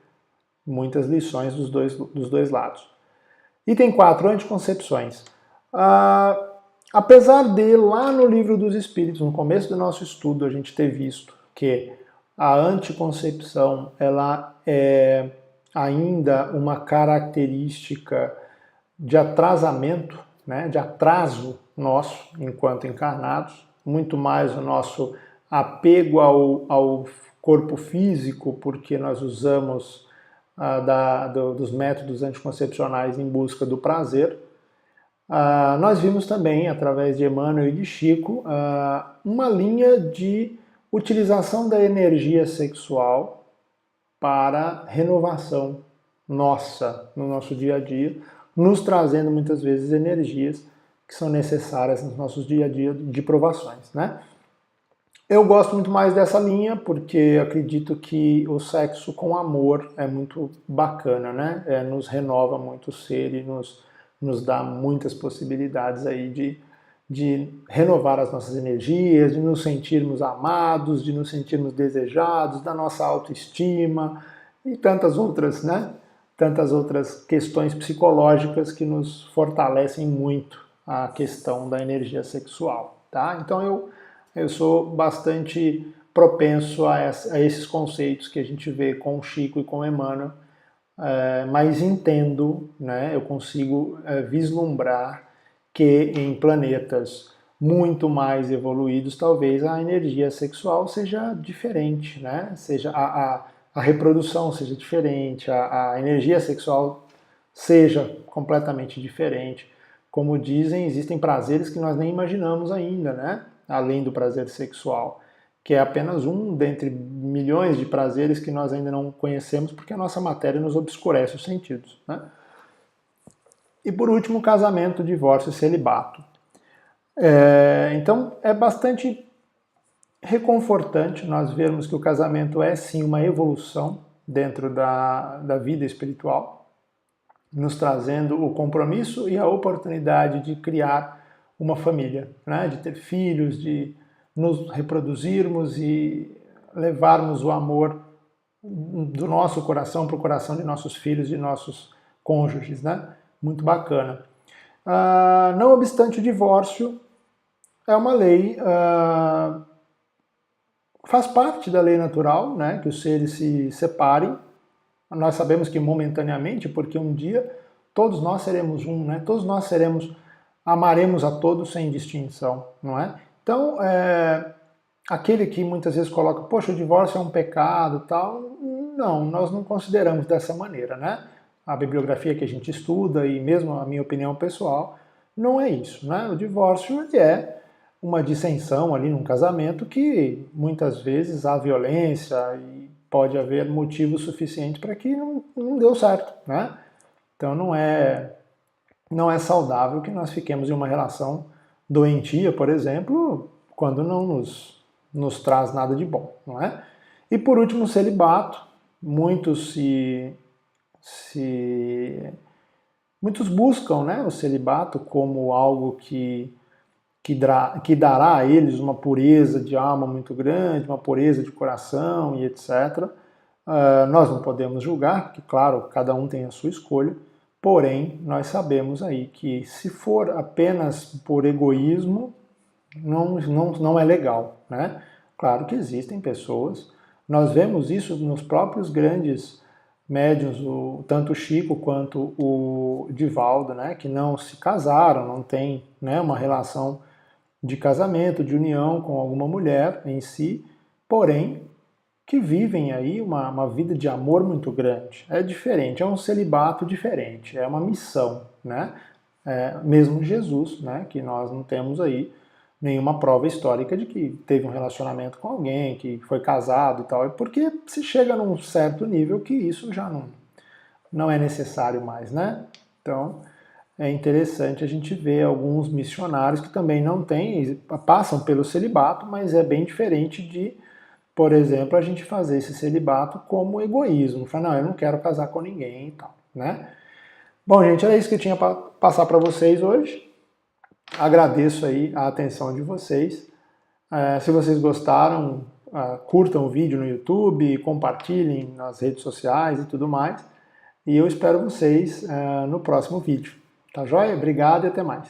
muitas lições dos dois lados. Item 4, anticoncepções. Apesar de, lá no Livro dos Espíritos, no começo do nosso estudo, a gente ter visto que a anticoncepção ela é ainda uma característica de atrasamento, né, de atraso nosso enquanto encarnados, muito mais o nosso apego ao corpo físico, porque nós usamos dos métodos anticoncepcionais em busca do prazer. Nós vimos também, através de Emmanuel e de Chico, uma linha de utilização da energia sexual para renovação nossa, no nosso dia a dia, nos trazendo muitas vezes energias que são necessárias nos nossos dia a dia de provações, né? Eu gosto muito mais dessa linha porque acredito que o sexo com amor é muito bacana, né? Nos renova muito o ser e nos dá muitas possibilidades aí de renovar as nossas energias, de nos sentirmos amados, de nos sentirmos desejados, da nossa autoestima e tantas outras, né? Tantas outras questões psicológicas que nos fortalecem muito a questão da energia sexual, tá? Então eu sou bastante propenso a esses conceitos que a gente vê com o Chico e com o Emmanuel, mas entendo, né, eu consigo vislumbrar que em planetas muito mais evoluídos, talvez a energia sexual seja diferente, né? Seja a reprodução seja diferente, a energia sexual seja completamente diferente. Como dizem, existem prazeres que nós nem imaginamos ainda, né? Além do prazer sexual, que é apenas um dentre milhões de prazeres que nós ainda não conhecemos, porque a nossa matéria nos obscurece os sentidos, né? E por último, casamento, divórcio e celibato. Então é bastante reconfortante nós vermos que o casamento é sim uma evolução dentro da vida espiritual, nos trazendo o compromisso e a oportunidade de criar uma família, né? De ter filhos, de nos reproduzirmos e levarmos o amor do nosso coração para o coração de nossos filhos e nossos cônjuges, né? Muito bacana. Não obstante, o divórcio é uma lei, faz parte da lei natural, né? Que os seres se separem. Nós sabemos que momentaneamente, porque um dia todos nós seremos um, né? Todos nós amaremos a todos sem distinção, não é? Então, aquele que muitas vezes coloca, poxa, o divórcio é um pecado, tal, não, nós não consideramos dessa maneira, né? A bibliografia que a gente estuda e mesmo a minha opinião pessoal, não é isso, né? O divórcio é uma dissensão ali num casamento que muitas vezes há violência e pode haver motivo suficiente para que não deu certo, né? Então não é saudável que nós fiquemos em uma relação doentia, por exemplo, quando não nos traz nada de bom, não é? E por último, o celibato. Muitos muitos buscam, né, o celibato como algo que dará a eles uma pureza de alma muito grande, uma pureza de coração e etc. Nós não podemos julgar, porque, claro, cada um tem a sua escolha, porém, nós sabemos aí que se for apenas por egoísmo, não é legal, né? Claro que existem pessoas, nós vemos isso nos próprios grandes médiuns, tanto o Chico quanto o Divaldo, né, que não se casaram, não têm, né, uma relação de casamento, de união com alguma mulher em si, porém que vivem aí uma vida de amor muito grande. É diferente, é um celibato diferente, é uma missão, né? Mesmo Jesus, né, que nós não temos aí nenhuma prova histórica de que teve um relacionamento com alguém, que foi casado e tal, porque se chega num certo nível que isso já não é necessário mais, né? Então, é interessante a gente ver alguns missionários que também não têm, passam pelo celibato, mas é bem diferente de, por exemplo, a gente fazer esse celibato como egoísmo. Falar, não, eu não quero casar com ninguém e tal, né? Bom, gente, era isso que eu tinha para passar para vocês hoje. Agradeço aí a atenção de vocês. Se vocês gostaram, curtam o vídeo no YouTube, compartilhem nas redes sociais e tudo mais. E eu espero vocês no próximo vídeo. Tá joia? Obrigado e até mais.